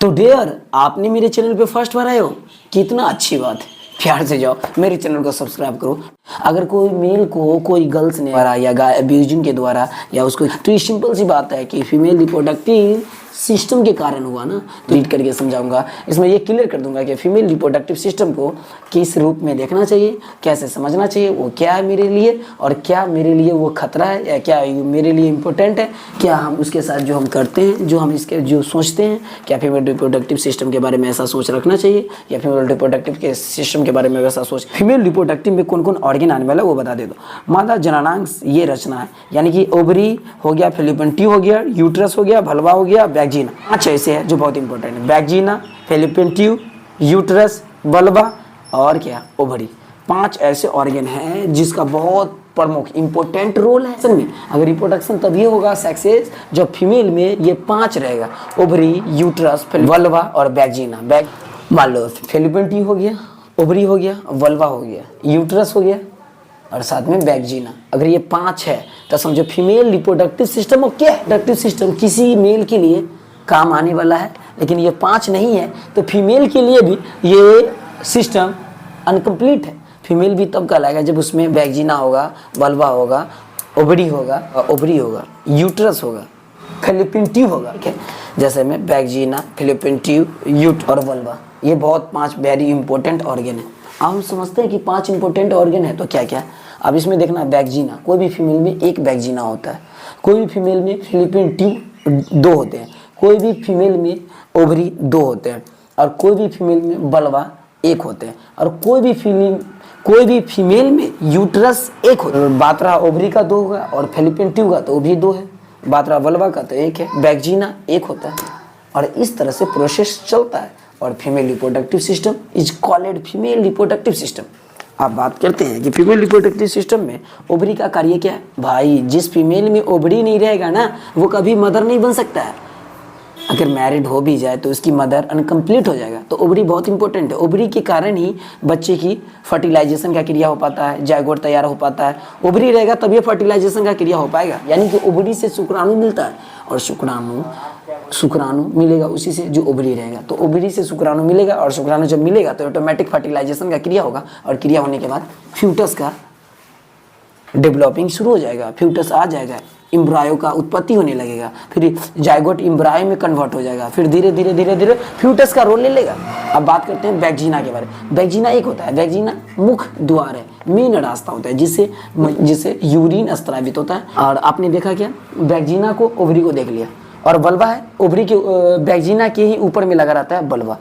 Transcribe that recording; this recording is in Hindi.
तो डियर, आपने मेरे चैनल पे फर्स्ट बार आए हो, कितना अच्छी बात है। प्यार से जाओ मेरे चैनल को सब्सक्राइब करो। अगर कोई मेल को कोई गर्ल्स ने या अब्यूजिंग के द्वारा या उसको, तो ये सिंपल सी बात है कि फीमेल रिप्रोडक्टिव सिस्टम के कारण हुआ ना, तो रीड करके समझाऊंगा। इसमें ये क्लियर कर दूंगा कि फीमेल रिप्रोडक्टिव सिस्टम को किस रूप में देखना चाहिए, कैसे समझना चाहिए, वो क्या है मेरे लिए और क्या मेरे लिए वो खतरा है या क्या मेरे लिए इम्पोर्टेंट है, क्या हम उसके साथ जो हम करते हैं, जो हम इसके जो सोचते हैं, क्या फीमेल रिप्रोडक्टिव सिस्टम के बारे में ऐसा सोच रखना चाहिए या फीमेल रिप्रोडक्टिव के सिस्टम के बारे में वैसा सोच। फीमेल रिप्रोडक्टिव में कौन कौन ऑर्गन आने वाला है वो बता दे दो। मादा जननांग ये रचना है, यानी कि ओवरी हो गया, फैलोपियन ट्यूब हो गया, यूट्रस हो गया, वल्वा हो गया, वैजिना। अच्छा, ऐसे है जो बहुत इंपॉर्टेंट है, वैजिना, फैलोपियन ट्यूब, यूट्रस, वल्वा और क्या, ओवरी। 5 ऐसे ऑर्गन हैं जिसका बहुत प्रमुख इंपॉर्टेंट रोल है। असल में अगर रिप्रोडक्शन तभी होगा सक्सेस जब फीमेल में ये 5 रहेगा, ओवरी, यूट्रस, वल्वा और वैजिना। मान लो फैलोपियन ट्यूब हो गया, ओवरी हो गया, वल्वा हो गया, यूट्रस हो गया और साथ में वैजिना। अगर ये 5 है तो समझो फीमेल रिप्रोडक्टिव सिस्टम ओके है। रिप्रोडक्टिव सिस्टम किसी मेल के लिए काम आने वाला है, लेकिन ये 5 नहीं है तो फीमेल के लिए भी ये सिस्टम अनकम्प्लीट है। फीमेल भी तब कहलाएगा जब उसमें वैजिना होगा, वल्वा होगा, ओवरी होगा, यूट्रस होगा, फैलोपियन ट्यूब होगा। ठीक है, जैसे में वैजिना, फैलोपियन ट्यूब, यूट और वल्वा, ये बहुत 5 वेरी इंपॉर्टेंट ऑर्गन है। अब हम समझते हैं कि 5 इंपॉर्टेंट ऑर्गन है तो क्या क्या। अब इसमें देखना, वैजिना, कोई भी फीमेल में एक वैजिना होता है, कोई भी फीमेल में फैलोपियन ट्यूब 2 होते हैं, कोई भी फीमेल में ओवरी 2 होते हैं और कोई भी फीमेल में वल्वा 1 होते हैं और कोई भी फीमेल में यूट्रस 1 होता है। बात रहा ओवरी का 2 होगा और फैलोपियन ट्यूब का तो वो भी 2 है। बात रहा वल्वा का तो 1 है, वैजिना 1 होता है और इस तरह से प्रोसेस चलता है। और female reproductive system is called female reproductive system. आप बात करते हैं कि फीमेल रिप्रोडक्टिव सिस्टम में ओवरी का कार्य क्या है। भाई, जिस फीमेल में ओवरी नहीं रहेगा ना, वो कभी मदर नहीं बन सकता है। अगर मैरिड हो भी जाए तो उसकी मदर अनकम्प्लीट हो जाएगा। तो ओवरी बहुत इंपॉर्टेंट है। ओवरी के कारण ही बच्चे की फर्टिलाइजेशन का क्रिया हो पाता है, जायगोट तैयार हो पाता है। ओवरी रहेगा तब ये फर्टिलाइजेशन का क्रिया हो पाएगा, यानी कि ओवरी से शुक्राणु मिलता है और शुक्राणु मिलेगा उसी से जो ओवरी रहेगा। तो ओवरी से शुक्राणु मिलेगा और शुक्राणु जब मिलेगा तो ऑटोमेटिक फर्टिलाइजेशन का क्रिया होगा और क्रिया होने के बाद फ्यूटस का डेवलपिंग शुरू हो जाएगा, फ्यूटस आ जाएगा, इम्ब्रायो का उत्पत्ति होने लगेगा, फिर जायगोट इम्ब्रायो में कन्वर्ट हो जाएगा, फिर धीरे धीरे फ्यूटस का रोल ले लेगा। अब बात करते हैं वैजिना के बारे में। वैजिना एक होता है, वैजिना मुख्य द्वार है, मेन रास्ता होता है जिससे यूरिन स्त्रावित होता है। और आपने देखा क्या, वैजिना को ओवरी को देख लिया और वल्वा है, ओवरी के वैजिना के ही ऊपर में लगा रहता है वल्वा।